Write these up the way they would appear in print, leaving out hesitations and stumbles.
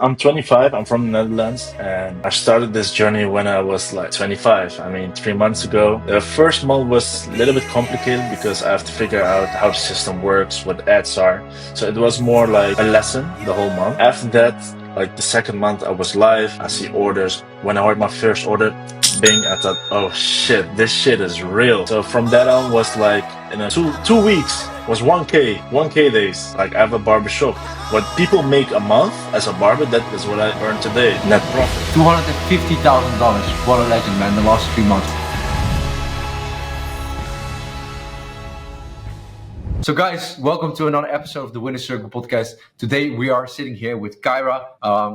I'm 25. I'm from the Netherlands, and I started this journey when I was like 25. I mean, 3 months ago. The first month was a little bit complicated because I have to figure out how the system works, what ads are. So it was more like a lesson the whole month. After that, like the second month, I was live. I see orders. When I heard my first order, bing, I thought, oh shit, this shit is real. So from that on was like in a two weeks was 1K days. Like I have a barber shop. What people make a month as a barber, that is what I earn today, net profit. $250,000. What a legend, man, the last 3 months. So guys, welcome to another episode of the Winner Circle podcast. Today we are sitting here with Kyra.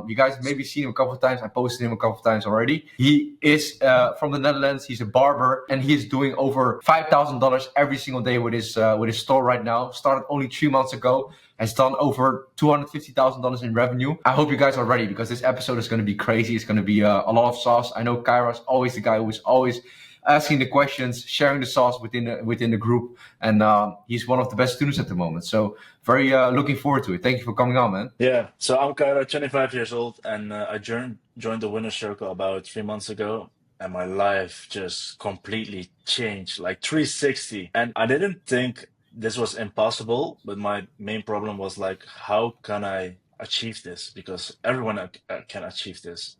You guys maybe seen him a couple of times. I posted him a couple of times already. He is from the Netherlands. He's a barber and he is doing over $5,000 every single day with his store right now. Started only 3 months ago. Has done over $250,000 in revenue. I hope you guys are ready because this episode is going to be crazy. It's going to be a lot of sauce. I know Kyra's always the guy who is always asking the questions, sharing the sauce within the group, and he's one of the best students at the moment. So very looking forward to it. Thank you for coming on, man. Yeah, so I'm Kyra, 25 years old, and I joined the Winner Circle about 3 months ago, and my life just completely changed, like 360. And I didn't think this was impossible, but my main problem was like, how can I achieve this? Because everyone can achieve this.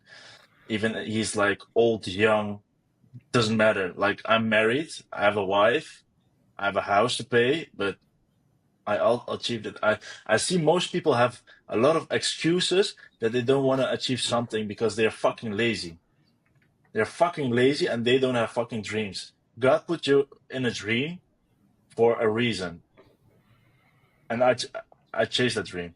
Even he's like old, young, doesn't matter. Like I'm married, I have a wife, I have a house to pay, but I'll achieve it. I see most people have a lot of excuses that they don't want to achieve something because they're fucking lazy. They're fucking lazy and they don't have fucking dreams. God put you in a dream for a reason, and I chase that dream.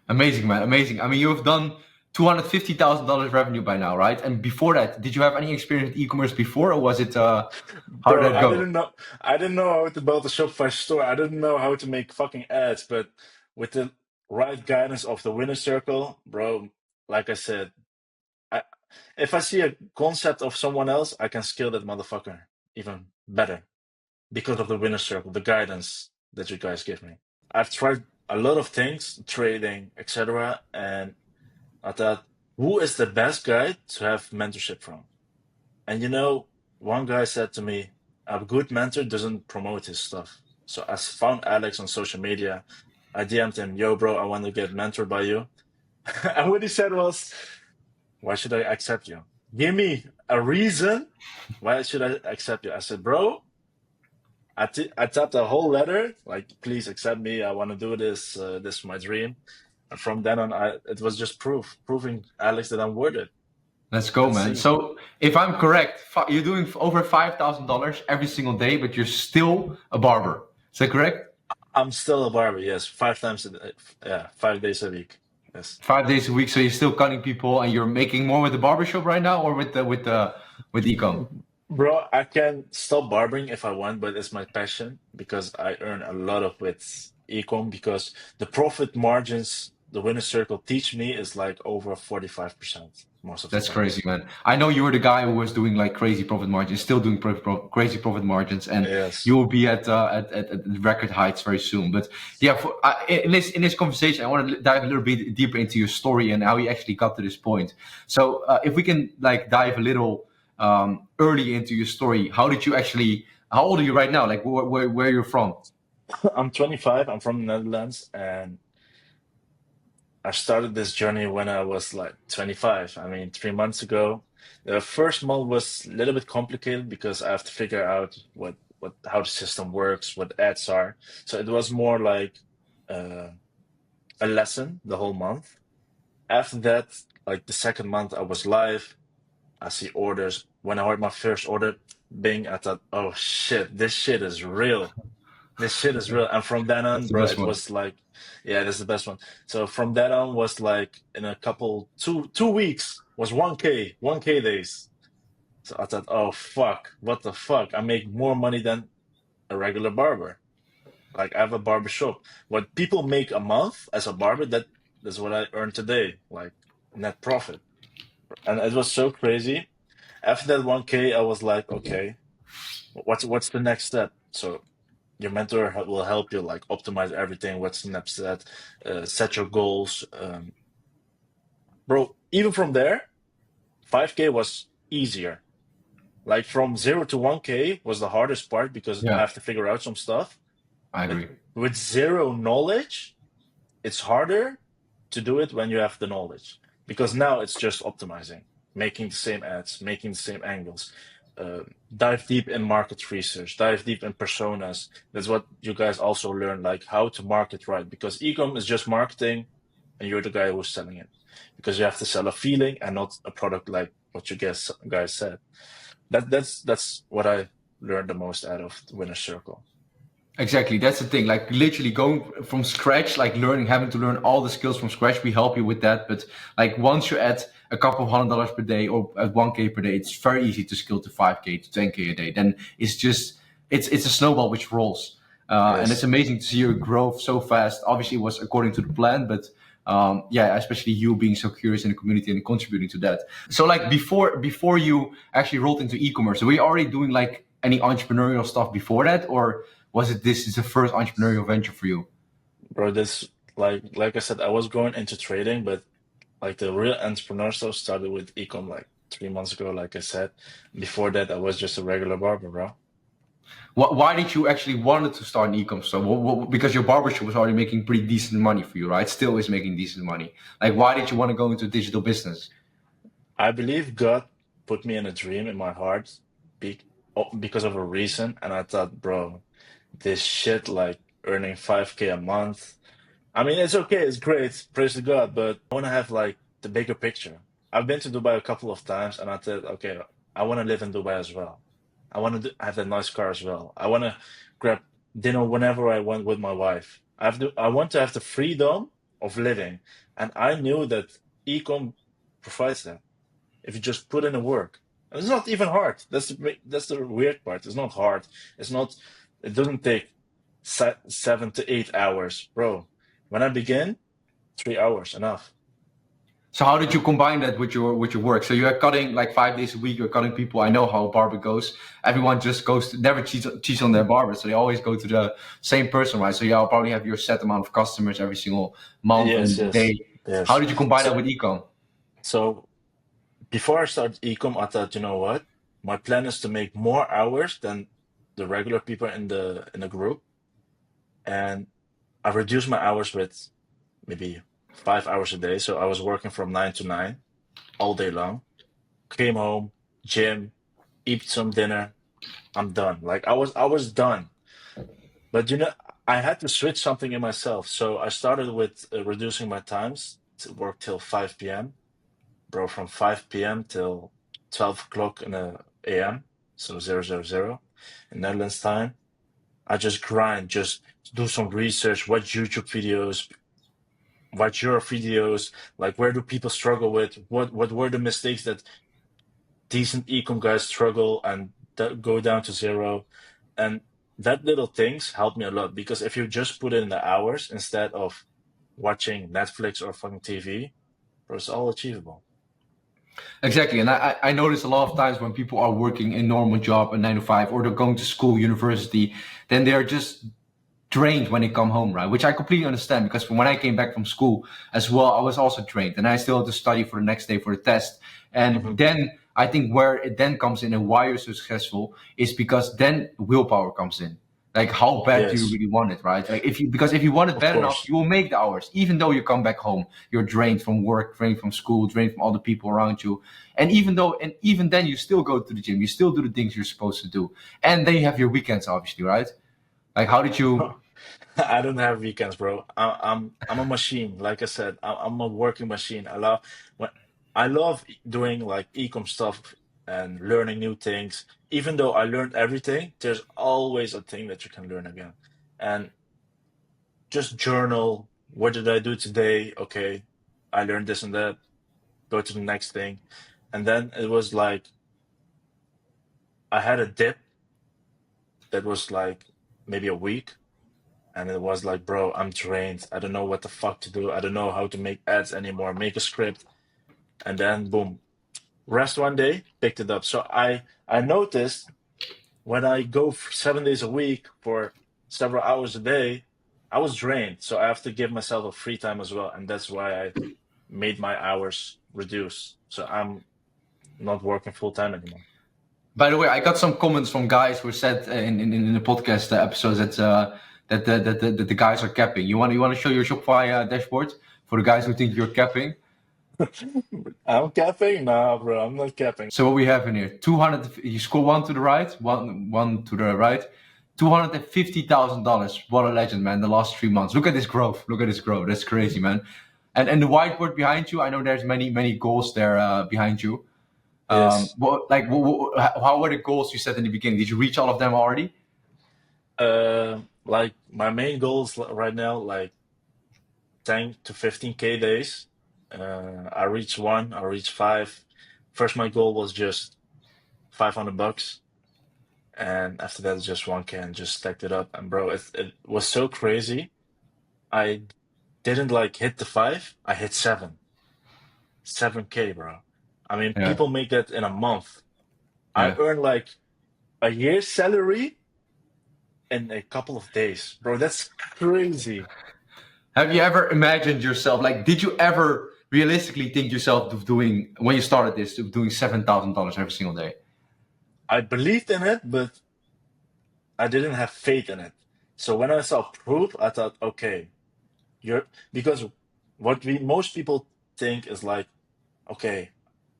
Amazing, man. Amazing. I mean, you have done $250,000 revenue by now, right? And before that, did you have any experience with e-commerce before, or was it? How did Bro, that go? I didn't know how to build a Shopify store. I didn't know how to make fucking ads, but with the right guidance of the Winner Circle, bro, like I said, I, if I see a concept of someone else, I can scale that motherfucker even better because of the Winner Circle, the guidance that you guys give me. I've tried a lot of things, trading, etc., and I thought, who is the best guy to have mentorship from? And one guy said to me, a good mentor doesn't promote his stuff. So I found Alex on social media. I DM'd him, yo, bro, I want to get mentored by you. And what he said was, why should I accept you? Give me a reason. Why should I accept you? I said, bro, I tapped a whole letter, like, please accept me. I want to do this. This is my dream. And from then on, it was just proving Alex that I'm worth it. Let's go, Let's man. see. So if I'm correct, you're doing over $5,000 every single day, but you're still a barber. Is that correct? I'm still a barber, yes. 5 times a day, yeah, 5 days a week. Yes. 5 days a week, so you're still cutting people, and you're making more with the barbershop right now, or with ecom? Bro, I can stop barbering if I want, but it's my passion because I earn a lot of with ecom because the profit margins the Winner Circle teach me is like over 45% most of the That's crazy, times. man. I know you were the guy who was doing like crazy profit margins, still doing crazy profit margins, and Yes. you will be at record heights very soon. But yeah, in this conversation, I want to dive a little bit deeper into your story and how you actually got to this point. So if we can like dive a little early into your story, how did you actually? How old are you right now? Like where you're from? I'm 25. I'm from the Netherlands, and I started this journey when I was like 25. I mean, 3 months ago. The first month was a little bit complicated because I have to figure out what how the system works, what ads are. So it was more like uh, a lesson the whole month. After that, like the second month, I was live. I see orders. When I heard my first order, bing, I thought, oh shit, this shit is real. This shit is real. And from then That's on, the bro, best it one. was like, yeah, this is the best one. So from then on was like in a couple two weeks was 1K days. So I thought, oh fuck, what the fuck? I make more money than a regular barber. Like I have a barber shop. What people make a month as a barber, that's what I earn today, like net profit. And it was so crazy. After that 1K, I was like, okay, what's the next step? So your mentor will help you like optimize everything. What's the next step? Set your goals. bro, even from there, 5K was easier. Like from 0 to 1K was the hardest part because I Yeah, have to figure out some stuff. I But agree. with zero knowledge, it's harder to do it when you have the knowledge because now it's just optimizing, making the same ads, making the same angles. Uh, dive deep in market research, dive deep in personas. That's what you guys also learn, like how to market right. Because ecom is just marketing, and you're the guy who's selling it. Because you have to sell a feeling and not a product, like what you guys said. That's what I learned the most out of the winner circle. Exactly, that's the thing. Like literally going from scratch, like learning, having to learn all the skills from scratch. We help you with that, but like once you're at a couple of $100 per day or at 1K per day, it's very easy to scale to 5K to 10K a day. Then it's just it's a snowball which rolls, and it's Yes, amazing to see your growth so fast. Obviously, it was according to the plan, but yeah, especially you being so curious in the community and contributing to that. So like before you actually rolled into e-commerce, were you already doing like any entrepreneurial stuff before that, or was it this is the first entrepreneurial venture for you? bro. This like I said, I was going into trading, but like the real entrepreneur stuff started with ecom like 3 months ago. Like I said, before that, I was just a regular barber, bro. Why did you actually wanted to start an e-com store? Because your barbershop was already making pretty decent money for you, right? Still is making decent money. Like, why did you want to go into digital business? I believe God put me in a dream in my heart be, because of a reason, and I thought, bro, this shit like earning 5K a month. I mean, it's okay, it's great, praise to God, but I want to have like the bigger picture. I've been to Dubai a couple of times, and I thought, okay, I want to live in Dubai as well. I want to have that nice car as well. I want to grab dinner whenever I want with my wife. I want to have the freedom of living, and I knew that ecom provides that if you just put in the work. And it's not even hard. That's the weird part. It's not hard. It's not. It doesn't take 7 to 8 hours, bro. When I begin, 3 hours enough. So how did you combine that with your work? So you're cutting like 5 days a week. You're cutting people. I know how a barber goes. Everyone just goes to never cheats on their barber, so they always go to the same person, right? So you'll probably have your set amount of customers every single month Yes, and day. yes, How yes. did you combine that So, with ecom? so before I started ecom, I thought, you know what? My plan is to make more hours than the regular people in the group, and I reduced my hours with maybe 5 hours a day. So I was working from 9 to 9 all day long. Came home, gym, eat some dinner. I'm done. Like I was done. But I had to switch something in myself. So I started with reducing my times to work till 5 p.m. Bro, from 5 p.m. till 12 o'clock in the a.m. So 000 in Netherlands time. I just grind, just do some research, watch YouTube videos, watch your videos, like where do people struggle with, what were the mistakes that decent ecom guys struggle and go down to zero. And that little things helped me a lot because if you just put in the hours instead of watching Netflix or fucking TV, bro, it's all achievable. Exactly, and I notice a lot of times when people are working a normal job, a 9 to 5, or they're going to school, university, then they're just drained when they come home, right? Which I completely understand because when I came back from school as well, I was also drained and I still had to study for the next day for the test. And Hmm. then I think where it then comes in and why you're successful is because then willpower comes in. Like how bad do you Yes, really want it, right? Like because if you want it of bad enough, course. you will make the hours. Even though you come back home, you're drained from work, drained from school, drained from all the people around you. And even then you still go to the gym, you still do the things you're supposed to do. And then you have your weekends, obviously, right? Like how did you I don't have weekends, bro. I'm a machine. Like I said, I'm a working machine. When I love doing like ecom stuff and learning new things. Even though I learned everything, there's always a thing that you can learn again. And just journal. What did I do today? Okay, I learned this and that. Go to the next thing. And then it was like I had a dip that was like maybe a week. And it was like, bro, I'm drained. I don't know what the fuck to do. I don't know how to make ads anymore, make a script. And then boom, rest one day, picked it up. So I noticed when I go for 7 days a week for several hours a day, I was drained. So I have to give myself a free time as well. And that's why I made my hours reduce. So I'm not working full time anymore. By the way, I got some comments from guys who said in the podcast episodes that the guys are capping. You want to show your Shopify dashboard for the guys who think you're capping? I'm capping? Nah, bro, I'm not capping. So what we have in here, 200. You scroll one to the right, one to the right, $250,000. What a legend, man! The last 3 months. Look at this growth. Look at this growth. That's crazy, man. And the whiteboard behind you. I know there's many goals there behind you. Yes. How were the goals you set in the beginning? Did you reach all of them already? Like my main goals right now, like 10 to 15K days. I reached one, I reached five. First, my goal was just $500, and after that, just 1K, and just stacked it up. And bro, it was so crazy. I didn't like hit the five, I hit 7K, bro. I mean, Yeah. people make that in a month. I Yeah. earn like a year's salary in a couple of days, bro. That's crazy. Have you ever imagined yourself, like, did you ever realistically think yourself of doing, when you started this, of doing $7,000 every single day? I believed in it, but I didn't have faith in it. So when I saw proof, I thought, okay, because what we most people think is like, okay,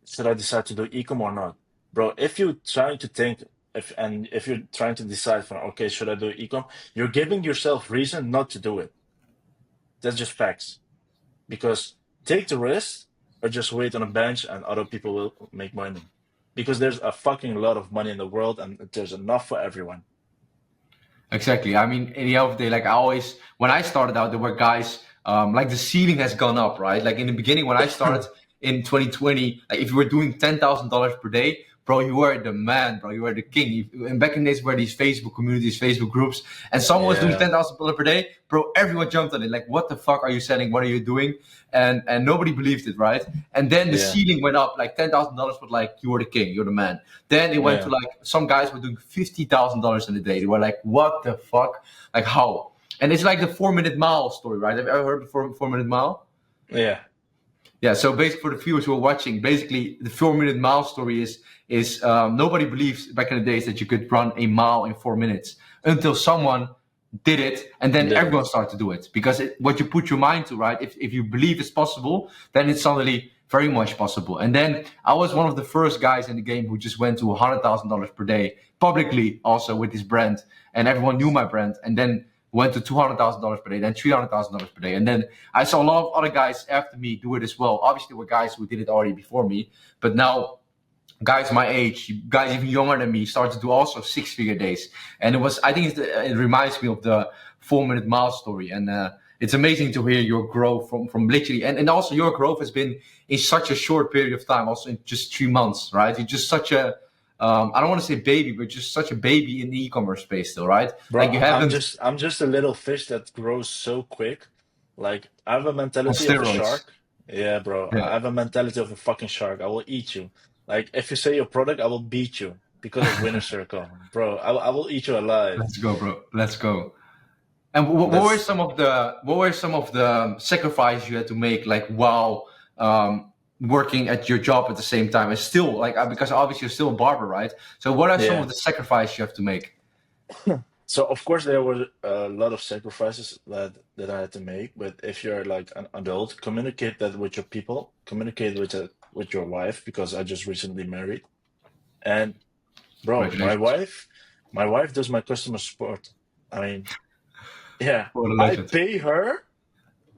should I decide to do ecom or not? Bro, if you're trying to think, if you're trying to decide for, okay, should I do ecom? You're giving yourself reason not to do it. That's just facts. Because take the risk or just wait on a bench and other people will make money. Because there's a fucking lot of money in the world and there's enough for everyone. Exactly. I mean, in the end of the day, like when I started out, there were guys, like the ceiling has gone up, right? Like in the beginning, when I started in 2020, like if you were doing $10,000 per day, bro, you were the man, bro. You were the king. And back in days, were these Facebook communities, Facebook groups, and someone was doing Yeah, $10,000 per day, bro. Everyone jumped on it. Like, what the fuck are you selling? What are you doing? And nobody believed it, right? And then the yeah, ceiling went up, like $10,000 was like, you were the king, you're the man. Then it went to yeah, like, some guys were doing $50,000 in a day. They were like, what the fuck? Like, how? And it's like the 4 minute mile story, right? Have you ever heard of the 4 minute mile? yeah. Yeah, so basically for the viewers who are watching, basically the 4 minute mile story is nobody believes back in the days that you could run a mile in 4 minutes until someone did it, and then Did everyone it. started to do it because what you put your mind to, right? If you believe it's possible, then it's suddenly very much possible. And then I was one of the first guys in the game who just went to $100,000 per day publicly, also with this brand, and everyone knew my brand, and then went to $200,000 per day, then $300,000 per day. And then I saw a lot of other guys after me do it as well. Obviously, there were guys who did it already before me, but now guys my age, guys even younger than me, started to do also 6-figure days. And I think it reminds me of the 4 minute mile story. And it's amazing to hear your growth from literally, and also your growth has been in such a short period of time, also in just 3 months, right? You're just such a, I don't want to say baby, but just such a baby in the e-commerce space still, right? Bro, Like you haven't I'm just a little fish that grows so quick. Like I have a on mentality of a steroids. shark. Yeah, bro. I Yeah. have a mentality of a fucking shark. I will eat you. Like if you say your product, I will beat you because of winner circle. Bro, I will eat you alive. Let's go, bro. Let's go. And what were That's some of the sacrifices you had to make, like while working at your job at the same time, and still like because obviously you're still a barber, right? So what are some of yeah. the sacrifices you have to make? So of course there were a lot of sacrifices that I had to make, but if you're like an adult, communicate that with your people, communicate with your wife because I just recently married. And bro, Congratulations. my wife does my customer support. I mean, yeah, What a I legend. pay her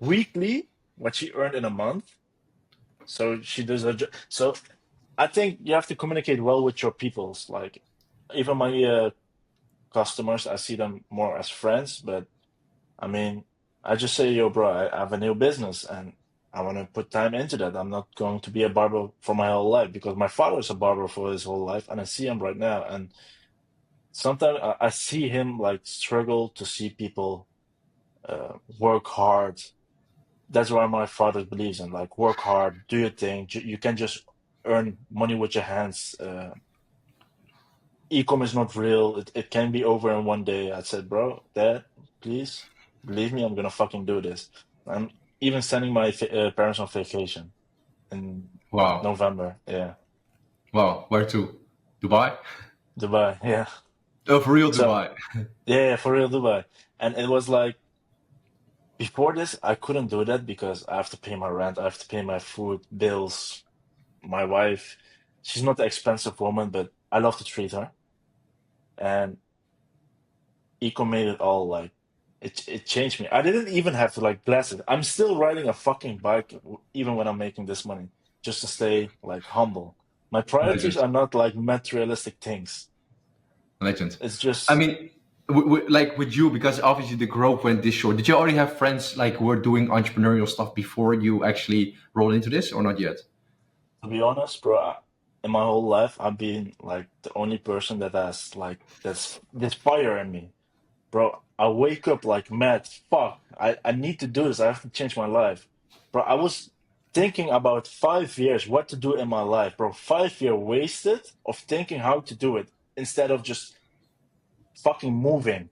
weekly what she earned in a month, so she does her job. So I think you have to communicate well with your peoples. Like even my customers, I see them more as friends, but I mean, I just say, yo, bro, I have a new business and I want to put time into that. I'm not going to be a barber for my whole life because my father is a barber for his whole life, and I see him right now. And sometimes I see him like struggle to see people work hard. That's why my father believes in like work hard, do your thing. You can just earn money with your hands. E-com is not real. It can be over in one day. I said, bro, dad, please believe me, I'm gonna fucking do this. And even sending my parents on vacation in Wow. November. Yeah, Wow. Where to? Dubai? Dubai. Yeah. Oh, for real, So Dubai. yeah, for real, Dubai. And it was like before this, I couldn't do that because I have to pay my rent, I have to pay my food bills. My wife, she's not the expensive woman, but I love to treat her. And Eco made it all like it changed me. I didn't even have to like bless it. I'm still riding a fucking bike even when I'm making this money, just to stay like humble. My priorities Legend. are not like materialistic things. Legend. It's I just, mean, like with you, because obviously the growth went this short. Did you already have friends like who were doing entrepreneurial stuff before you actually rolled into this, or not yet? to be honest, bro, in my whole life, I've been like the only person that has like that's this fire in me. Bro, I wake up like mad. Fuck, I need to do this. I have to change my life. Bro, I was thinking about 5 years what to do in my life, bro. 5 year wasted of thinking how to do it instead of just fucking moving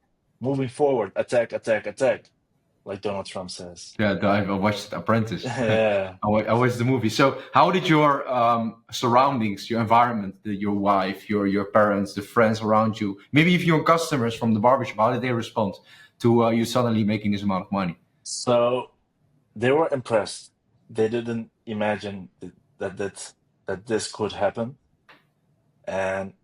forward, attack, attack, attack, like Donald Trump says. Yeah, I watched Apprentice. Yeah. I watched the movie. So, how did your surroundings, your environment, your wife, your parents, the friends around you, maybe if your customers from the barbershop, how did they respond to you suddenly making this amount of money? So they were impressed. They didn't imagine that this could happen. And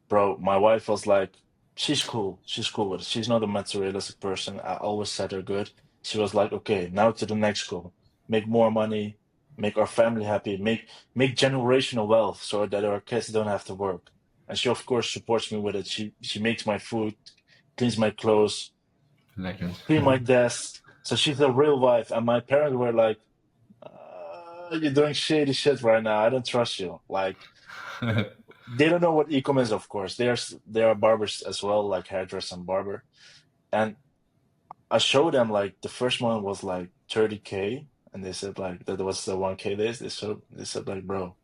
bro, my wife was like, she's cool. She's cool with it. She's not a materialistic person. I always said her good. She was like, okay, now to the next goal. Make more money, make our family happy, make generational wealth so that our kids don't have to work. And she of course supports me with it. She makes my food, cleans my clothes, Legend. clean my desk. So she's a real wife. And my parents were like, you're doing shady shit right now. I don't trust you. Like they don't know what e-com is, of course. They are barbers as well, like hairdresser and barber. And I showed them like the first one was like 30K, and they said like that was the 1K days. They said like, bro,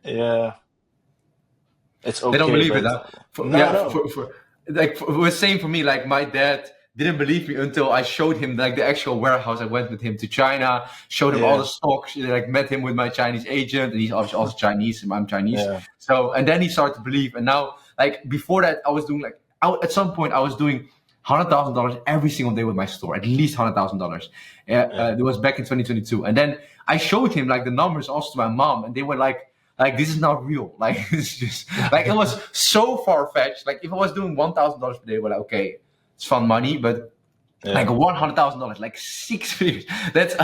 yeah, it's They don't okay, believe it. but Huh? no, no, It was same for me. Like my dad didn't believe me until I showed him like the actual warehouse. I went with him to China, showed him all the yeah, stocks, like met him with my Chinese agent, and he's obviously also Chinese, and I'm Chinese. yeah, So and then he started to believe, and now like before that, I was doing like at some point I was doing $100,000 every single day with my store, at least $100,000. yeah, It was back in 2022, and then I showed him like the numbers also to my mom, and they were like this is not real. Like it's just like it was so far fetched. Like if I was doing $1,000 per day, well, okay, it's fun money, but like yeah, $100,000, like 6 figures. That's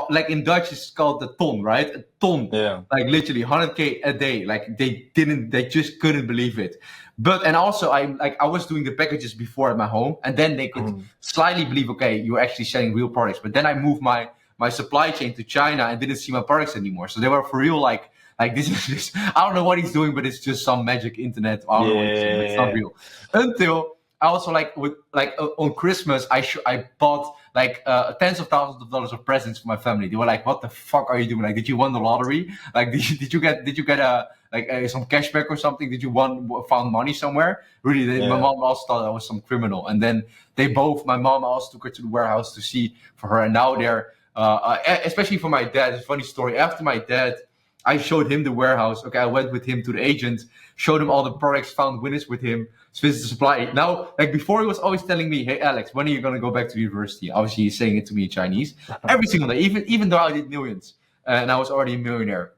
like in Dutch it's called the ton, right? A ton, yeah, like literally 100K a day. Like they just couldn't believe it. But and also I was doing the packages before at my home, and then they could mhm, slightly believe, okay, you're actually selling real products. But then I moved my supply chain to China and didn't see my products anymore. So they were for real like this is just I don't know what he's doing, but it's just some magic internet. I don't know what he's doing, but it's not yeah, real. Until I also like with like on Christmas, I bought like tens of thousands of dollars of presents for my family. They were like, "What the fuck are you doing? Like, did you win the lottery? Like, did you get a like some cashback or something? Did you found money somewhere?" Really, my yeah, mom also thought I was some criminal, and then my mom also took her to the warehouse to see for her, and now they're especially for my dad. It's a funny story. After my dad, I showed him the warehouse. Okay, I went with him to the agent, showed him all the products, found winners with him, visit the supply. Now, like before, he was always telling me, "Hey, Alex, when are you gonna go back to university?" Obviously, he's saying it to me in Chinese every single day, even though I did millions and I was already a millionaire.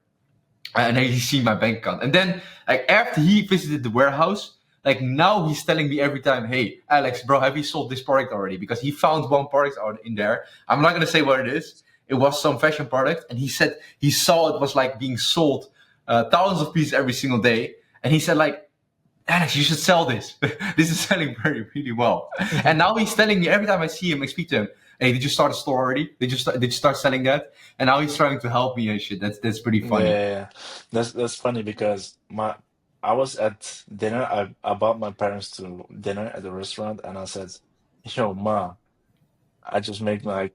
And then he's seen my bank account. And then, like after he visited the warehouse, like now he's telling me every time, "Hey, Alex, bro, have you sold this product already?" Because he found one product out in there. I'm not gonna say what it is. It was some fashion product, and he said he saw it was like being sold thousands of pieces every single day, and he said like, "Alex, you should sell this. This is selling very, really well." And now he's telling me every time I see him, I speak to him, "Hey, did you start a store already? Did you start selling that?" And now he's trying to help me and shit. That's pretty funny. yeah. That's funny because my I was at dinner. I brought my parents to dinner at the restaurant, and I said, "Yo, ma, I just make like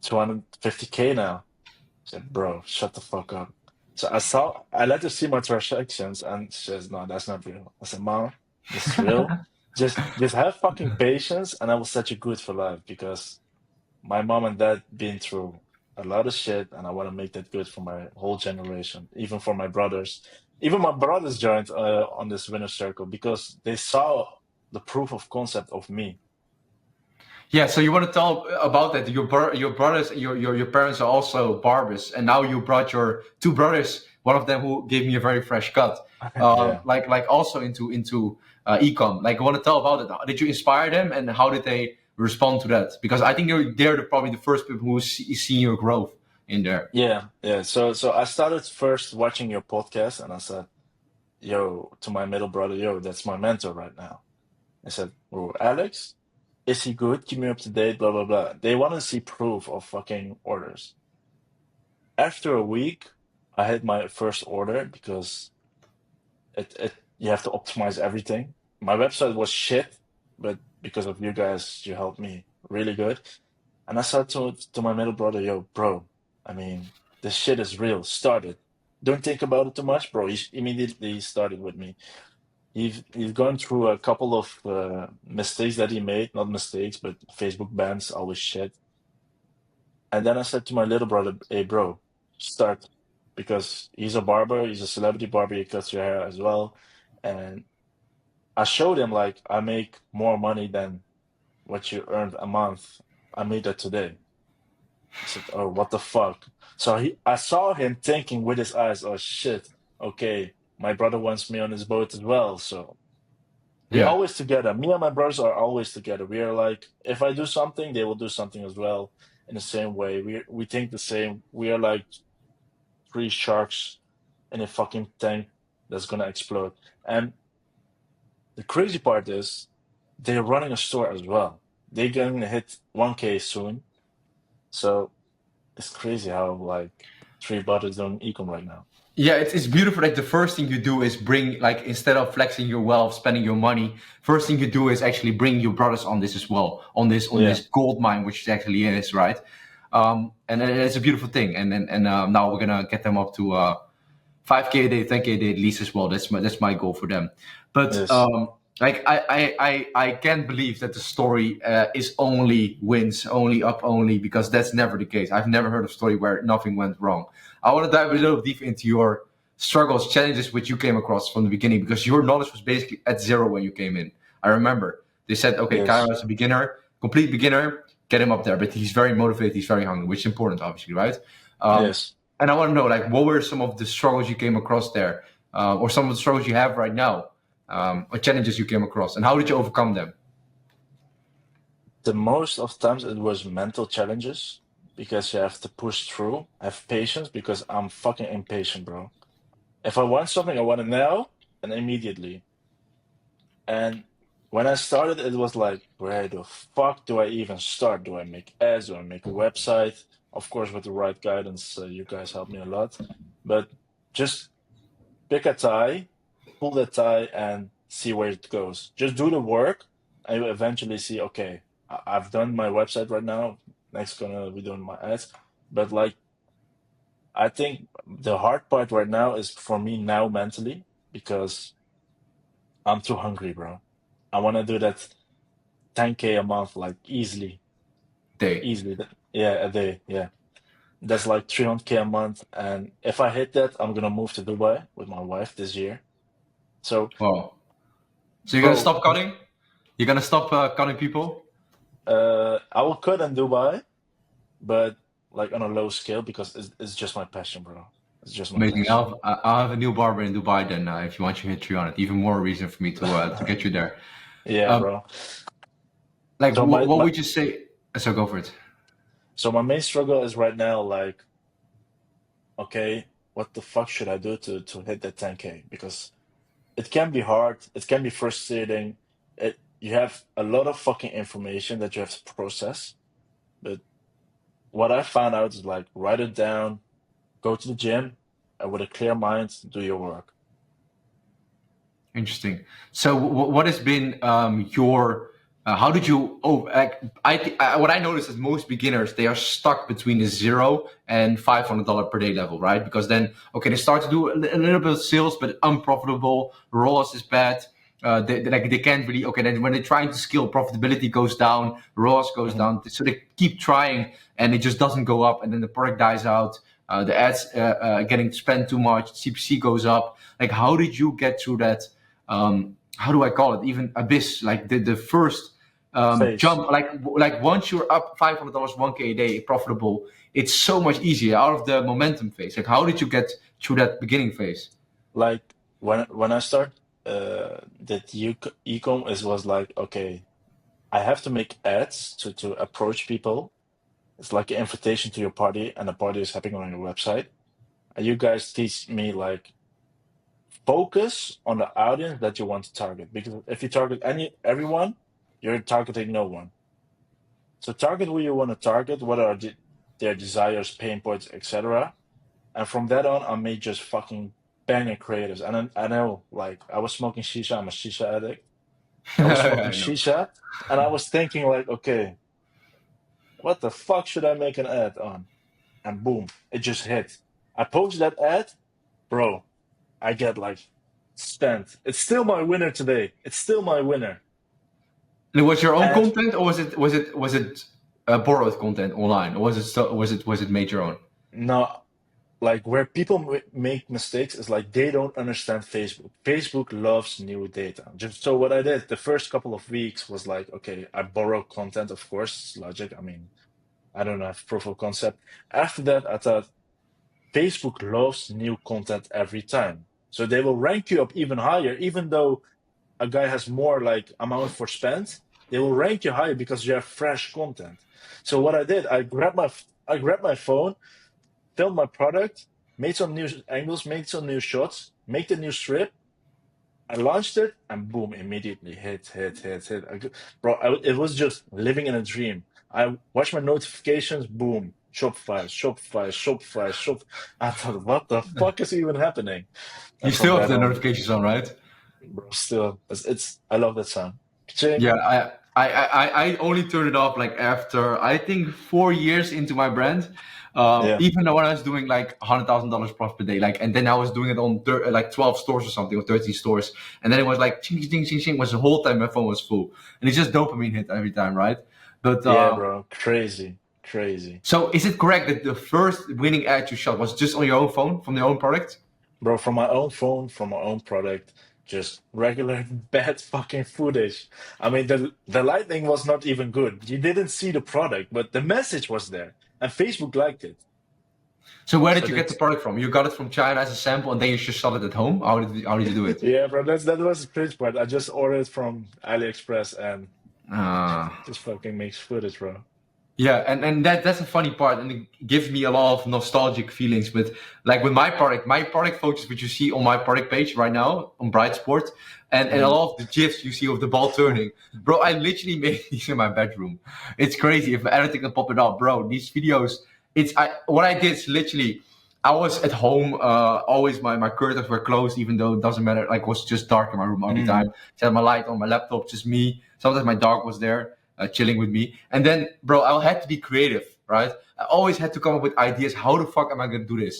250K now." She said, "Bro, shut the fuck up." So I let her see my transactions, and she says, "No, that's not real." I said, "Mom, this is real. Just have fucking patience, and I will set you good for life." Because my mom and dad been through a lot of shit, and I want to make that good for my whole generation, even for my brothers. Even my brothers joined on this winner circle because they saw the proof of concept of me. Yeah, so you want to tell about that? Your brothers, your parents are also barbers, and now you brought your two brothers. One of them who gave me a very fresh cut, Yeah. like also into ecom. Like, I want to tell about it. Did you inspire them, and how did they respond to that? Because I think probably the first people who see your growth in there. Yeah, yeah. So I started first watching your podcast, and I said, "Yo," to my middle brother, "Yo, that's my mentor right now." I said, "Oh, Alex, is he good? Keep me up to date." Blah blah blah. They want to see proof of fucking orders. After a week, I had my first order because it you have to optimize everything. My website was shit, but because of you guys, you helped me really good. And I said to my middle brother, "Yo, bro, I mean, this shit is real. Start it. Don't think about it too much, bro." He immediately started with me. He's gone through a couple of mistakes that he made, not mistakes, but Facebook bans, always shit. And then I said to my little brother, "Hey, bro, start," because he's a barber, he's a celebrity barber, he cuts your hair as well. And I showed him like I make more money than what you earned a month. I made that today. I said, "Oh, what the fuck?" So I saw him thinking with his eyes, "Oh shit, okay, my brother wants me on his boat as well." So we're Yeah, always together. Me and my brothers are always together. We are like, if I do something, they will do something as well in the same way. We think the same. We are like three sharks in a fucking tank that's gonna explode. And the crazy part is they're running a store as well. They're gonna hit 1K soon. So it's crazy how like three brothers doing ecom right now. yeah, it's beautiful that the first thing you do is bring, like, instead of flexing your wealth, spending your money, first thing you do is actually bring your brothers on this as well, on Yeah. this gold mine, which it actually is, right? And it's a beautiful thing. And now we're gonna get them up to 5K a day, 10K a day at least as well. That's my goal for them. But Yes. like I can't believe that the story is only wins, only up, only, because that's never the case. I've never heard a story where nothing went wrong. I want to dive a little deep into your struggles, challenges which you came across from the beginning, because your knowledge was basically at zero when you came in. I remember they said, okay, Yes. Kyra is a beginner, complete beginner, get him up there, but he's very motivated, he's very hungry, which is important, obviously, right? Um, Yes. and I want to know, like, what were some of the struggles you came across there, or some of the struggles you have right now, or challenges you came across, and how did you overcome them? The most of times it was mental challenges because you have to push through, have patience because I'm fucking impatient, bro. If I want something, I want it now and immediately. And when I started, it was like, where the fuck do I even start? Do I make ads? Do I make a website? Of course, with the right guidance, you guys helped me a lot. But just pick a tie, pull the tie, and see where it goes. Just do the work, and you eventually see, okay, I've done my website right now. Next, gonna be doing my ads. But like, I think the hard part right now is for me now mentally because I'm too hungry, bro. I want to do that 10K a month, like easily, Day. easily. Yeah, a day. Yeah, that's like 300K a month. And if I hit that, I'm gonna move to Dubai with my wife this year. So, Wow. So you're gonna bro, stop cutting? You're gonna stop cutting people? I will cut in Dubai, but like on a low scale because it's just my passion, bro. It's just my Amazing. passion. I'll have a new barber in Dubai then. If you want, you hit 300. Even more reason for me to get you there. Yeah, Um, bro. like, So what would you say? So go for it. my main struggle is right now like, okay, what the fuck should I do to hit that 10K? Because it can be hard, it can be frustrating. You have a lot of fucking information that you have to process. But what I found out is like write it down, go to the gym, and with a clear mind, do your work. Interesting. So, what has been your? How did you? Oh, like, what I noticed is most beginners, they are stuck between the $0 and $500 per day level, right? Because then, okay, they start to do a little bit of sales, but unprofitable. ROAS is bad. they can't really. Okay, then when they're trying to scale, profitability goes down, ROAS goes Mhm. down. So they keep trying, and it just doesn't go up, and then the product dies out. The ads getting spent too much, CPC goes up. Like, how did you get through that? How do I call it? Even abyss, like the first Face. jump. Like once you're up $500, 1K a day, profitable, it's so much easier out of the momentum phase. Like, how did you get through that beginning phase? Like when I start that ecom is was like, okay, I have to make ads to approach people. It's like an invitation to your party, and the party is happening on your website. And you guys teach me like focus on the audience that you want to target. Because if you target everyone, you're targeting no one. So target who you want to target, what are their desires, pain points, etc. And from that on, I made just fucking banger creatives. And then, I know, like, I was smoking shisha. I'm a shisha addict. I was smoking I know. shisha, and I was thinking, like, okay, what the fuck should I make an ad on? And boom, it just hit. I post that ad, bro. I get like spent. It's still my winner today. It's still my winner. And it was your own And content, or was it borrowed content online, or was it made your own? now, like, where people make mistakes is like they don't understand Facebook. Facebook loves new data. Just so what I did the first couple of weeks was like, okay, I borrow content, of course, it's logic. I mean, I don't have proof of concept. After that, I thought Facebook loves new content every time. So they will rank you up even higher, even though a guy has more like amount for spend, they will rank you higher because you have fresh content. So what I did, I grabbed my phone, filmed my product, made some new angles, made some new shots, made the new strip. I launched it, and boom, immediately hit. Bro, it was just living in a dream. I watched my notifications, boom, Shopify. I thought, what the fuck is even happening? You And from still have that the on, notifications on, right? bro, still, I love that sound. Ching. Yeah, I only turned it off like after I think 4 years into my brand. Yeah, Even when I was doing like $100,000 profit per day, like, and then I was doing it on like 12 stores or something, or 13 stores, and then it was like ching ching ching ching, was the whole time my phone was full, and it's just dopamine hit every time, right? But yeah, bro, crazy. so is it correct that the first winning ad you shot was just on your own phone from your own product? Bro, from my own phone, from my own product, just regular bad fucking footage. I mean, the lighting was not even good. You didn't see the product, but the message was there, and Facebook liked it. So where did So you get the that's product from? You got it from China as a sample, and then you just shot it at home. How did you do it? yeah, bro. That was the cringe part. I just ordered from AliExpress and Uh, just fucking makes footage, bro. Yeah, and that's a funny part, and it gives me a lot of nostalgic feelings. But like with my product photos, which you see on my product page right now on Bright Sport, and a Mm. lot of the gifs you see of the ball turning, bro. I literally made these in my bedroom. It's crazy. If editing can pop it up, bro. These videos, what I did is literally, I was at home. Always my curtains were closed, even though it doesn't matter. Like, it was just dark in my room all the Mm. time. Set my light on my laptop, just me. Sometimes my dog was there chilling with me. And then, bro, I had to be creative, right? I always had to come up with ideas. How the fuck am I going to do this?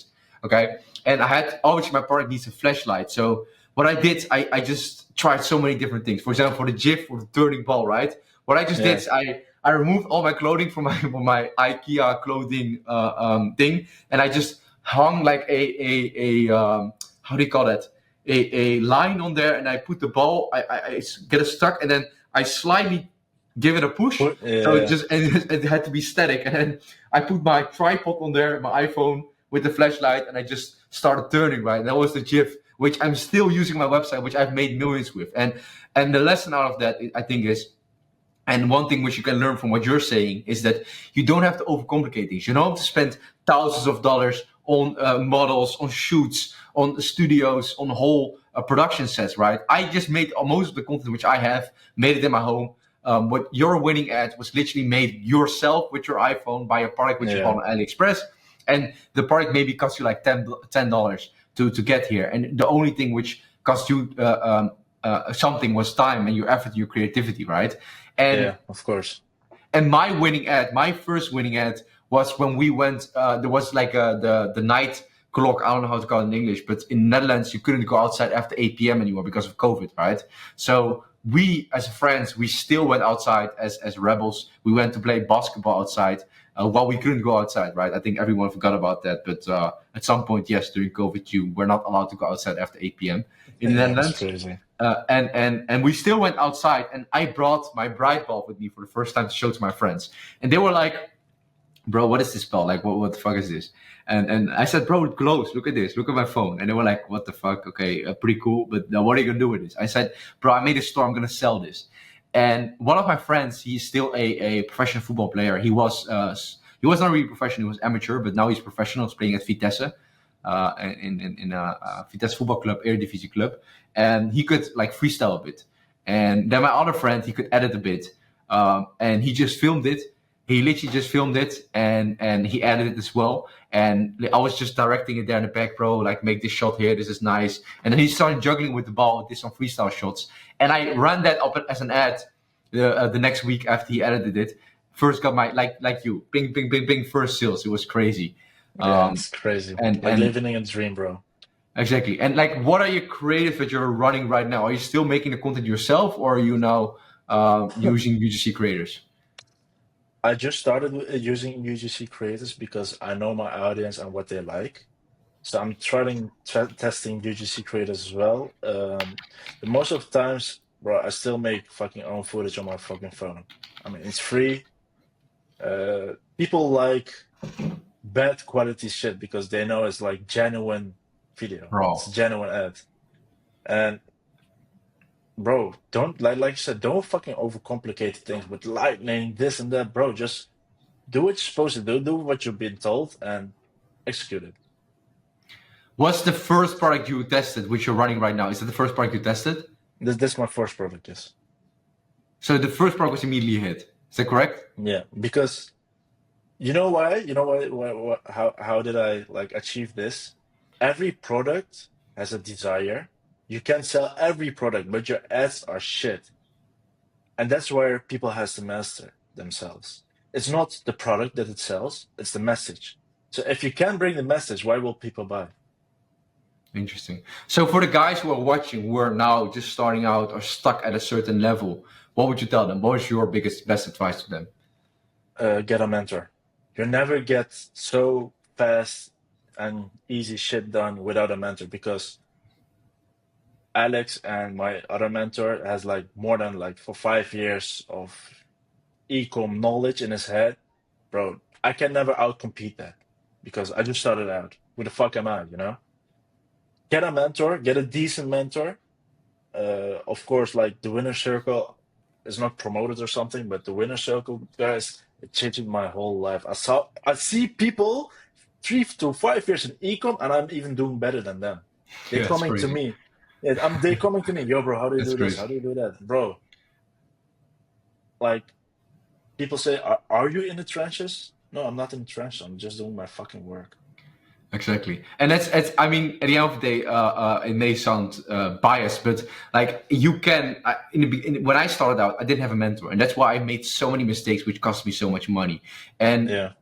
Okay. And I had, obviously, my product needs a flashlight. So what I did, I just tried so many different things. For example, for the GIF, for the turning ball, right? What I just did Yeah. is I removed all my clothing from my IKEA clothing thing, and I just hung like a how do you call that? A line on there, and I put the ball, I get it stuck, and then I slightly give it a push. So Yeah. it had to be static. And then I put my tripod on there, my iPhone with the flashlight, and I just started turning, right. And that was the GIF, which I'm still using my website, which I've made millions with. And the lesson out of that, I think, is, and one thing which you can learn from what you're saying, is that you don't have to overcomplicate things. You don't have to spend thousands of dollars on models, on shoots, on studios, on whole production sets, right? I just made most of the content which I have, made it in my home. What your winning ad was literally made yourself with your iPhone by a product which you Yeah. bought on AliExpress. And the product maybe cost you like $10 to get here. And the only thing which cost you something was time and your effort, your creativity, right? And Yeah. Of course. and my first winning ad was when we went. There was like the night clock. I don't know how to call it in English, but in Netherlands you couldn't go outside after 8 p.m. anymore because of COVID, right? So we, as friends, we still went outside as rebels. We went to play basketball outside while we couldn't go outside, right? I think everyone forgot about that, but at some point, yes, during COVID, you were not allowed to go outside after 8 p.m. in the Yeah, it was Netherlands. crazy. And we still went outside, and I brought my bright bulb with me for the first time to show to my friends, and they were like, "Bro, what is this spell? Like, what the fuck is this?" And I said, "Bro, it glows. Look at this. Look at my phone." And they were like, "What the fuck? Okay, pretty cool, but now what are you gonna do with this?" I said, "Bro, I made a store. I'm gonna sell this." And one of my friends, he's still a professional football player. He was not really professional. He was amateur, but now he's professional. He's playing at Vitesse. In a Vitesse football club, Eredivisie club, and he could like freestyle a bit. And then my other friend, he could edit a bit, and he just filmed it. He literally just filmed it and he edited it as well. And I was just directing it there in the back, bro. Like, make this shot here. This is nice. And then he started juggling with the ball, did some freestyle shots, and I ran that up as an ad the next week after he edited it. First got my like you, bing, bing, bing, bing. First sales. It was crazy. Yeah, Um, it's crazy. Like and living in a dream, bro. Exactly. And like, what are your creative that you're running right now? Are you still making the content yourself, or are you now using UGC creators? I just started using UGC creators because I know my audience and what they like. So I'm testing UGC creators as well. The most of the times, bro, I still make fucking own footage on my fucking phone. I mean, it's free. People like bad quality shit because they know it's like genuine video. It's a Bro, genuine ad. And bro, don't like you said, don't fucking overcomplicate things with lightning, this and that, bro. Just do what you're supposed to do. Do what you've been told and execute it. what's the first product you tested, which you're running right now? Is it the first product you tested? This my first product, yes. So the first product was immediately a hit. Is that correct? Yeah, because you know why? You know why how did I like achieve this? Every product has a desire. You can sell every product, but your ads are shit. And that's where people has to master themselves. It's not the product that it sells, it's the message. So if you can bring the message, why will people buy? Interesting. So for the guys who are watching, who are now just starting out or stuck at a certain level, what would you tell them? What is your best advice to them? Get a mentor. You never get so fast and easy shit done without a mentor because Alex and my other mentor has like more than like for 5 years of ecom knowledge in his head. Bro, I can never outcompete that because I just started out. Who the fuck am I, you know? Get a mentor, get a decent mentor. Of course, like the winner circle is not promoted or something, but the winner circle, guys, it changed my whole life. I see people 3 to 5 years in ecom, and I'm even doing better than them. They Yeah, it's coming to crazy. me. Yeah, they coming to me. Yo, bro, how do you That's do this? How crazy. do you do that, bro? Like people say, are you in the trenches? No, I'm not in the trenches. I'm just doing my fucking work. Exactly, and that's. I mean, at the end of the day, it may sound biased, but like you can. When I started out, I didn't have a mentor, and that's why I made so many mistakes, which cost me so much money. And Yeah.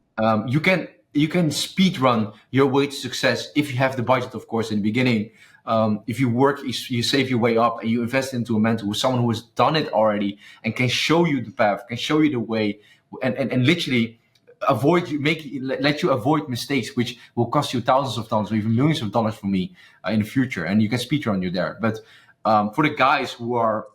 you can speed run your way to success if you have the budget, of course, in the beginning. If you work, you save your way up, and you invest into a mentor, with someone who has done it already and can show you the path, can show you the way, and literally avoid you make let you avoid mistakes which will cost you thousands of dollars or even millions of dollars for me in the future, and you can speed run you there. But for the guys who are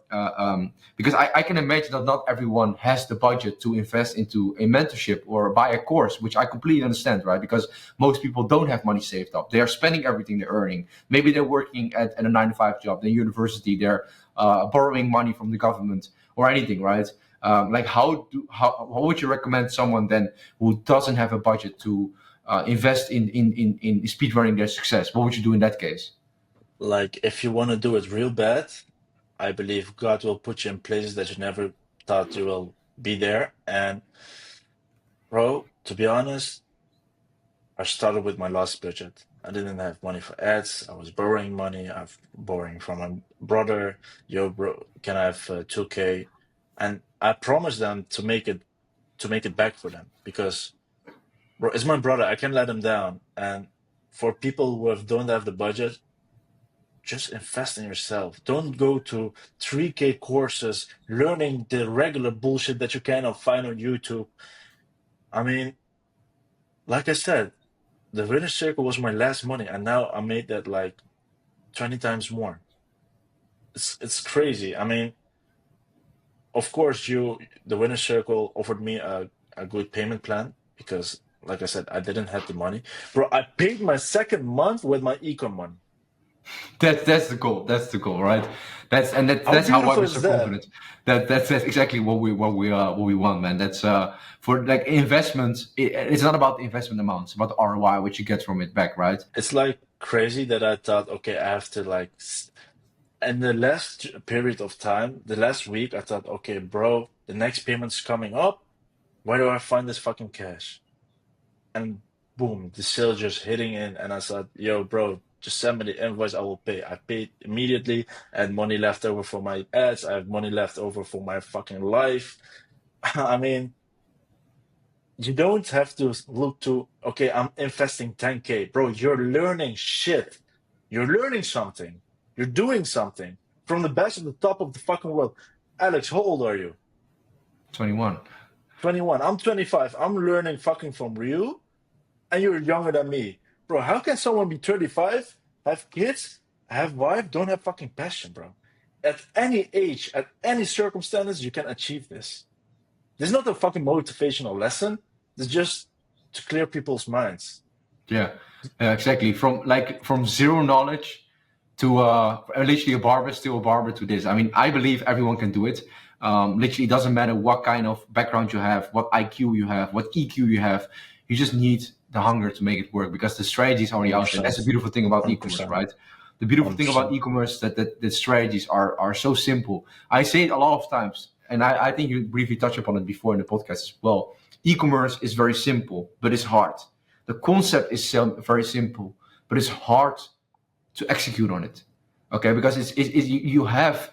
because I can imagine that not everyone has the budget to invest into a mentorship or buy a course, which I completely understand, right? Because most people don't have money saved up. They are spending everything they're earning. Maybe they're working at a 9 to 5 job, they're university, they're borrowing money from the government or anything, right? Like how would you recommend someone then who doesn't have a budget to invest in speed running their success? What would you do in that case? Like if you want to do it real bad, I believe God will put you in places that you never thought you will be there. And bro, to be honest, I started with my last budget. I didn't have money for ads. I was borrowing money. I'm borrowing from my brother. Yo, bro, can I have 2K? And I promised them to make it back for them because bro, it's my brother. I can't let him down. And for people who don't have the budget, just invest in yourself. Don't go to 3K courses learning the regular bullshit that you cannot find on YouTube. I mean, like I said, the winner circle was my last money, and now I made that like 20 times more. It's crazy. I mean, of course, the winner circle offered me a good payment plan because, like I said, I didn't have the money. Bro, I paid my second month with my econ money. That's the goal. That's the goal, right? How That's how why beautiful we're is so that? confident. That's exactly what we want, man. That's for like investments. It's not about the investment amounts, it's about the ROI which you get from it back, right? It's like crazy that I thought, okay, I have to like, and the last period of time, the last week, I thought, okay, bro, the next payment's coming up. Where do I find this fucking cash? And boom, the sale just hitting in, and I said, yo, bro, just send me the invoice, I will pay. I paid immediately. I had money left over for my ads. I have money left over for my fucking life. I mean, you don't have to look to, okay, I'm investing 10K. Bro, you're learning shit. You're learning something. You're doing something from the best of the top of the fucking world. Alex, how old are you? 21. 21. I'm 25. I'm learning fucking from you, and you're younger than me. Bro, how can someone be 35, have kids, have wife, don't have fucking passion, bro? At any age, at any circumstances, you can achieve this. This is not a fucking motivational lesson. It's just to clear people's minds. Yeah, exactly. From zero knowledge to literally a barber, still a barber to this. I mean, I believe everyone can do it. Literally, it doesn't matter what kind of background you have, what IQ you have, what EQ you have. You just need the hunger to make it work because the strategy is already out there. That's the 100%. beautiful thing about e-commerce, 100%. right? The beautiful thing about 100%. e-commerce that the strategies are so simple. I say it a lot of times, and I think you briefly touched upon it before in the podcast as well. E-commerce is very simple, but it's hard. The concept is very simple, but it's hard to execute on it. Okay, because you have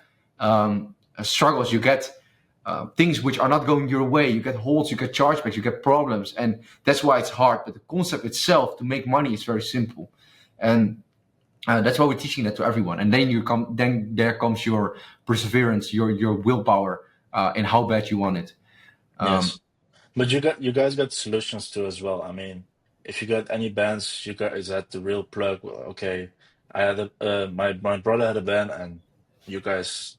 struggles, you get things which are not going your way, you get holds, you get chargebacks, you get problems, and that's why it's hard. But the concept itself to make money is very simple, and that's why we're teaching that to everyone. And then there comes your perseverance, your willpower, and how bad you want it. Yes. But you guys got solutions too as well. I mean, if you got any bands, you guys had the real plug. Well, okay, I had my brother had a band, and you guys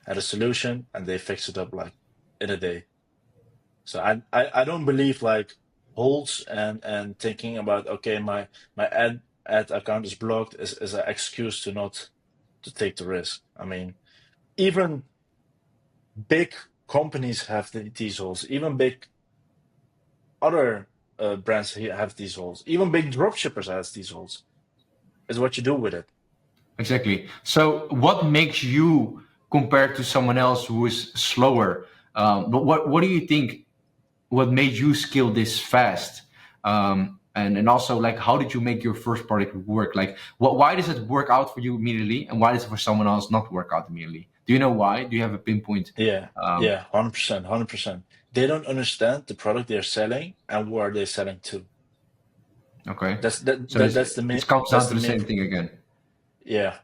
had a solution, and they fixed it up like in a day. So I don't believe like holds and thinking about, okay, my ad account is blocked is an excuse to not to take the risk. I mean, even big companies have these holes. Even big other brands have these holes. Even big dropshippers has these holes. Is what you do with it. Exactly. So, what makes you compared to someone else who is slower? But what do you think? What made you scale this fast? And also, like, how did you make your first product work? Like, why does it work out for you immediately, and why does it for someone else not work out immediately? Do you know why? Do you have a pinpoint? Yeah, Um, yeah, 100%, 100%. They don't understand the product they're selling and who are they selling to. okay, That's that, so that that's the main it comes down that's to the the main same thing again. yeah.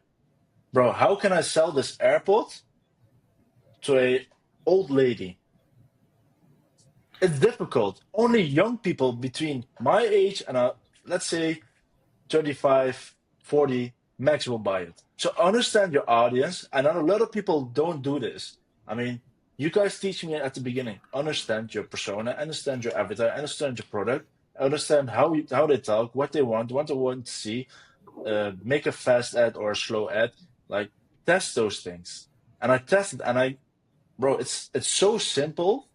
Bro, how can I sell this AirPod to a old lady? It's difficult. Only young people between my age and let's say 35, 40 max will buy it. So understand your audience. And a lot of people don't do this. I mean, you guys teach me at the beginning. Understand your persona, understand your avatar, understand your product, understand how they talk, what they want to see. Make a fast ad or a slow ad. Like test those things. And I tested, and bro, it's so simple,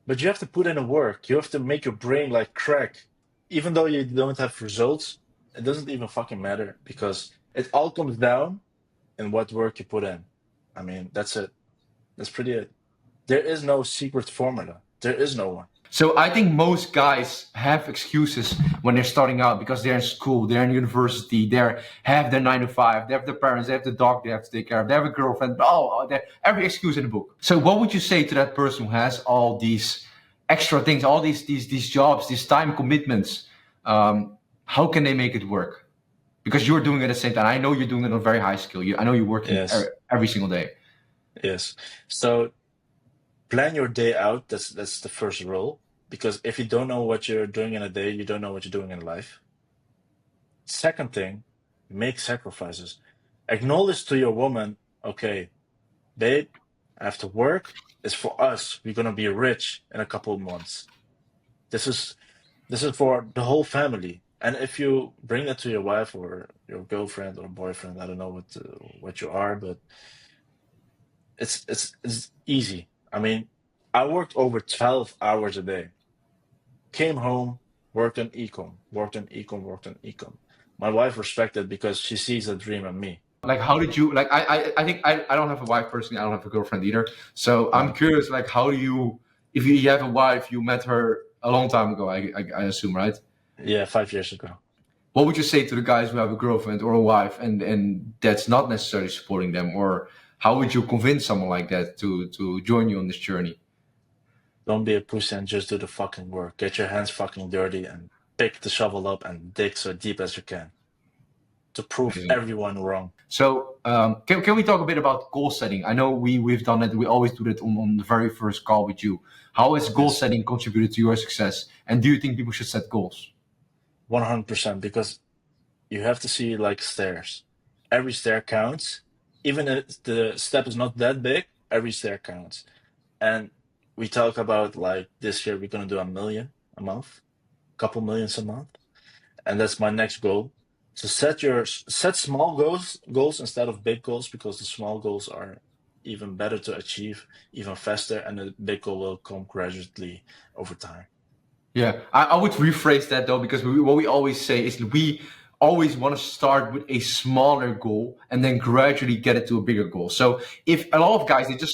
but you have to put in a work. You have to make your brain like crack. Even though you don't have results, it doesn't even fucking matter because it all comes down in what work you put in. I mean, that's it. That's pretty it. There is no secret formula. There is no one. So I think most guys have excuses when they're starting out because they're in school, they're in university, they have their 9 to 5, they have their parents, they have the dog they have to take care of, they have a girlfriend, every excuse in the book. So what would you say to that person who has all these extra things, all these jobs, these time commitments? how can they make it work? Because you're doing it at the same time. I know you're doing it on a very high skill. I know you're working Yes, every single day. yes. So plan your day out. That's the first rule. Because if you don't know what you're doing in a day, you don't know what you're doing in life. Second thing, make sacrifices. Acknowledge to your woman, okay, babe, I have to work. It's for us. We're gonna be rich in a couple of months. This is this is for the whole family. And if you bring that to your wife or your girlfriend or boyfriend, I don't know what you are, but it's easy. I mean, I worked over 12 hours a day. Came home, worked on ecom, worked on ecom, worked on ecom. My wife respected because she sees a dream in me. Like, how did you, like, I think I don't have a wife personally. I don't have a girlfriend either. So I'm Uh, curious, like, how do you, if you have a wife, you met her a long time ago, I assume, right? yeah, 5 years ago. What would you say to the guys who have a girlfriend or a wife and that's not necessarily supporting them? Or how would you convince someone like that to join you on this journey? Don't be a pussy and just do the fucking work. Get your hands fucking dirty and pick the shovel up and dig so deep as you can to prove Amazing. everyone wrong. So can we talk a bit about goal setting? I know we've done it. We always do that on the very first call with you. How has goal Yes, setting contributed to your success? And do you think people should set goals? 100%. Because you have to see like stairs. Every stair counts. Even if the step is not that big, every stair counts. And we talk about like this year we're gonna do 1 million a month, couple millions a month, and that's my next goal. So set small goals instead of big goals because the small goals are even better to achieve, even faster, and the big goal will come gradually over time. Yeah, I would rephrase that though, because what we always say is we always want to start with a smaller goal and then gradually get it to a bigger goal. So if a lot of guys they're just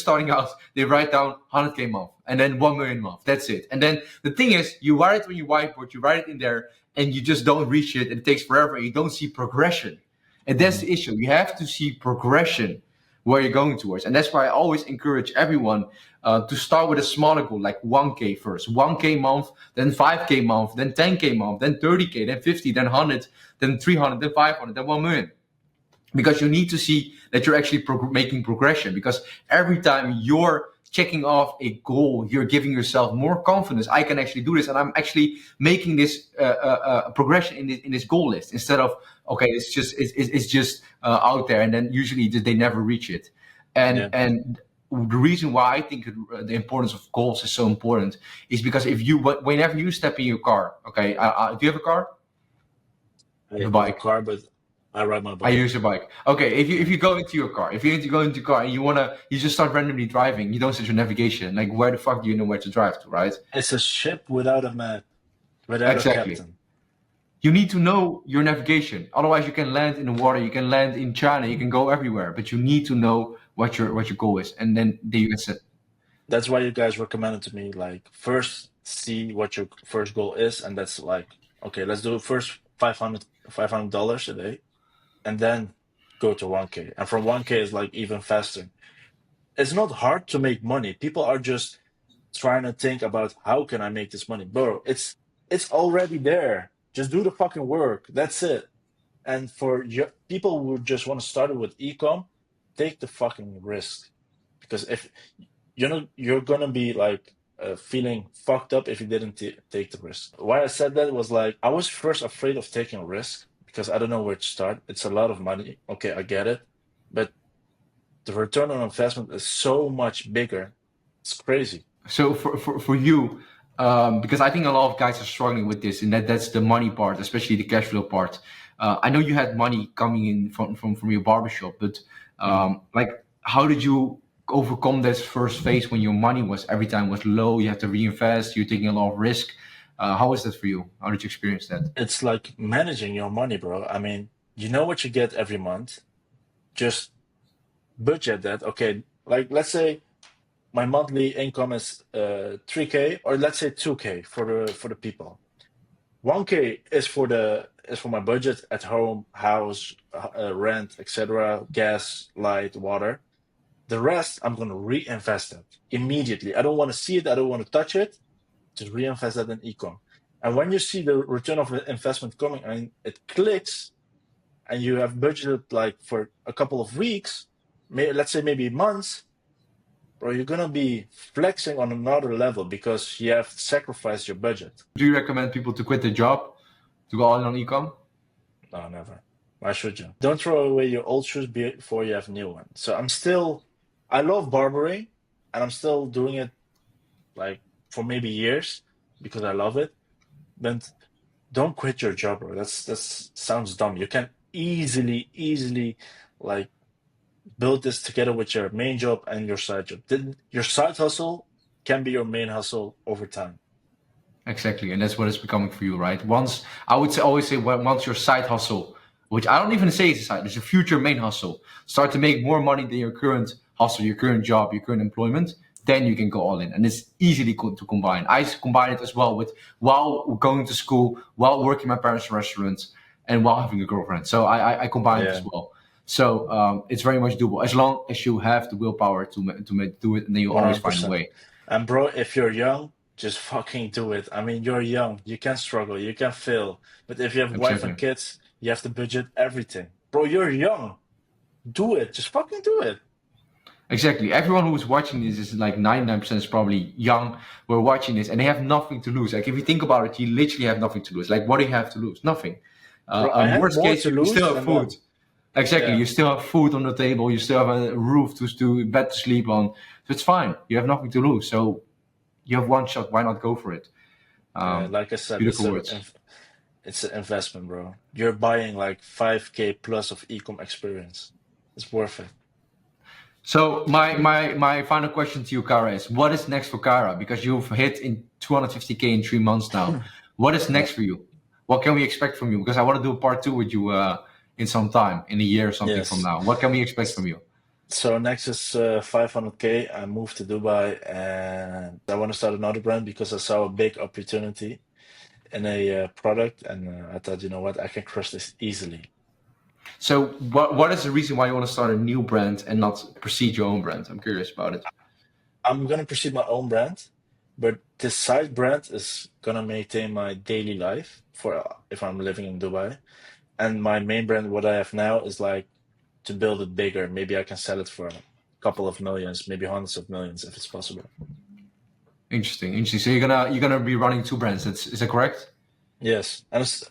starting out, they write down 100K month and then 1 million month. That's it. And then the thing is, you write it on your whiteboard, you write it in there, and you just don't reach it, and it takes forever. And you don't see progression, and that's Mhm. the issue. You have to see progression where you're going towards, and that's why I always encourage everyone to start with a smaller goal, like 1K first, 1K month, then 5K month, then 10K month, then 30K, then 50, then 100, then 300, then 500, then 1 million. Because you need to see that you're actually making progression. Because every time you're checking off a goal, you're giving yourself more confidence. I can actually do this, and I'm actually making this progression in this goal list instead of okay, it's just out there, and then usually they never reach it. Yeah, And the reason why I think the importance of goals is so important is because if you whenever you step in your car, okay, do you have a car? I You have a have a bike. car, but I ride my I bike. use a bike. Okay, if you go into your car, if you need to go into your car and you just start randomly driving, you don't set your navigation. Like where the fuck do you know where to drive to, right? It's a ship without a map, without a Exactly. captain. You need to know your navigation. Otherwise, you can land in the water, you can land in China, you can go everywhere. But you need to know what your goal is, and then you can set. That's why you guys recommended to me like first see what your first goal is, and that's like okay, let's do first 500 $500 a day, and then go to 1K. And from 1K is like even faster. It's not hard to make money. People are just trying to think about how can I make this money, bro. It's already there. Just do the fucking work. That's it. And for people who just want to start it with ecom, take the fucking risk because if you're gonna be like feeling fucked up if you didn't take the risk. Why I said that was like I was first afraid of taking a risk because I don't know where to start. It's a lot of money. Okay, I get it, but the return on investment is so much bigger. It's crazy. So for you, because I think a lot of guys are struggling with this, and that's the money part, especially the cash flow part. I know you had money coming in from your barbershop, but Mm. like, how did you overcome this first phase when your money was every time was low? You had to reinvest. You're taking a lot of risk. How was that for you? How did you experience that? It's like managing your money, bro. I mean, you know what you get every month. Just budget that. Okay, like let's say my monthly income is 3K or let's say 2K for the people. 1K is for my budget at home, house, rent, etc., gas, light, water. The rest I'm gonna reinvest it immediately. I don't want to see it. I don't want to touch it. Just reinvest that in ecom. And when you see the return of the investment coming and it clicks, and you have budgeted like for a couple of weeks, let's say maybe months, bro, you're gonna be flexing on another level because you have sacrificed your budget. Do you recommend people to quit their job to go all in on ecom? No, never. Why should you? Don't throw away your old shoes before you have new ones. So I love barbering, and I'm still doing it like for maybe years because I love it. But don't quit your job, bro. That's sounds dumb. You can easily like build this together with your main job and your side job. Then your side hustle can be your main hustle over time. Exactly, and that's what it's becoming for you, right? Once always say once your side hustle, which I don't even say it's a side, it's a future main hustle, start to make more money than your current hustle, your current job, your current employment, then you can go all in, and it's easily to combine. I combine it as well with while going to school, while working my parents' restaurant, and while having a girlfriend. So I combine it as Yeah, well. So it's very much doable as long as you have the willpower to do it, and then you always find a 100%. way. And bro, if you're young, just fucking do it. I mean, you're young. You can struggle. You can fail. But if you have wife Exactly. and kids, you have to budget everything. Bro, you're young. Do it. Just fucking do it. Exactly. Everyone who's watching this is like 99% is probably young. We're watching this and they have nothing to lose. Like if you think about it, you literally have nothing to lose. Like what do you have to lose? Nothing. Bro, I have Worst more case, to you lose still have than food. them. Exactly. Yeah. You still have food on the table. You still have a roof to bed to sleep on. So it's fine. You have nothing to lose. So you have one shot. Why not go for it? Yeah, like I said, Beautiful words. it's an investment, bro. You're buying like 5K plus of ecom experience. It's worth it. So my final question to you, Kara, is what is next for Kara? Because you've hit in 250K in 3 months now. What is Yeah. next for you? What can we expect from you? Because I want to do a part two with you in some time, in a year or something from Yes. now. What can we expect from you? So next is 500K. I moved to Dubai and I want to start another brand because I saw a big opportunity in a product, and I thought, you know what, I can crush this easily. So what is the reason why you want to start a new brand and not proceed your own brand? I'm curious about it. I'm gonna pursue my own brand, but this side brand is gonna maintain my daily life for if I'm living in Dubai. And my main brand, what I have now, is like to build it bigger. Maybe I can sell it for a couple of millions, maybe hundreds of millions if it's possible. Interesting. So you're gonna be running two brands. Is that correct? Yes, and it's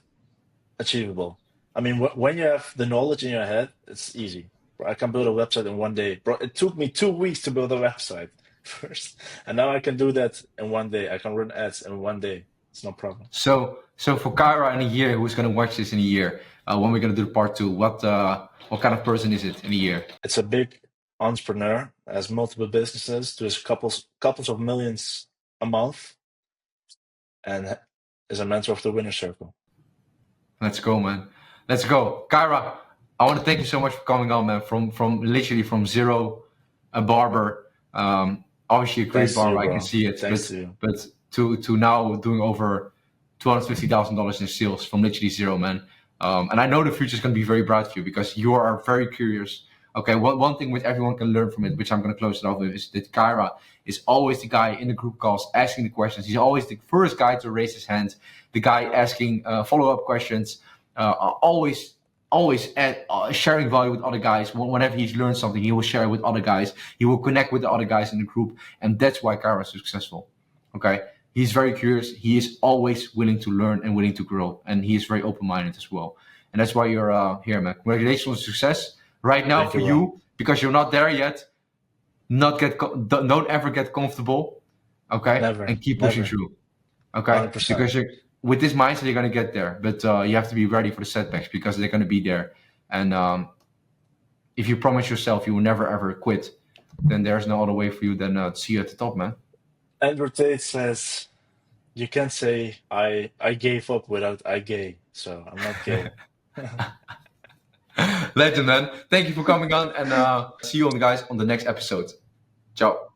achievable. I mean, when you have the knowledge in your head, it's easy. Bro, I can build a website in one day. Bro, it took me 2 weeks to build a website first, and now I can do that in one day. I can run ads in one day. It's no problem. So for Kyra in a year, who's gonna watch this in a year, when we're gonna do part two, what kind of person is it in a year? It's a big entrepreneur, has multiple businesses, does couples of millions a month, and is a mentor of the winner circle. Let's go, man. Let's go, Kyra. I want to thank you so much for coming on, man. From literally from zero, a barber. Obviously a great Thanks to you, barber, I can bro. see it. Thanks to you. But to now doing over $250,000 in sales from literally zero, man. And I know the future is going to be very bright for you because you are very curious. Okay, one thing which everyone can learn from it, which I'm going to close it off with, is that Kyra is always the guy in the group calls asking the questions. He's always the first guy to raise his hand, the guy asking follow-up questions, always sharing value with other guys. Whenever he's learned something, he will share it with other guys. He will connect with the other guys in the group, and that's why Kyra is successful. Okay, he's very curious. He is always willing to learn and willing to grow, and he is very open-minded as well. And that's why you're here, man. Congratulations on success. Right now Thank for you, bro. you, because you're not there yet. Don't ever get comfortable. Okay, Never, and keep pushing never. through. Okay, 100%. because with this mindset you're gonna get there, but you have to be ready for the setbacks because they're gonna be there. And if you promise yourself you will never ever quit, then there's no other way for you than to see you at the top, man. Andrew Tate says, you can't say I gave up without I gay. So I'm not gay. Legend, man. Thank you for coming on, and see you on guys on the next episode. Ciao.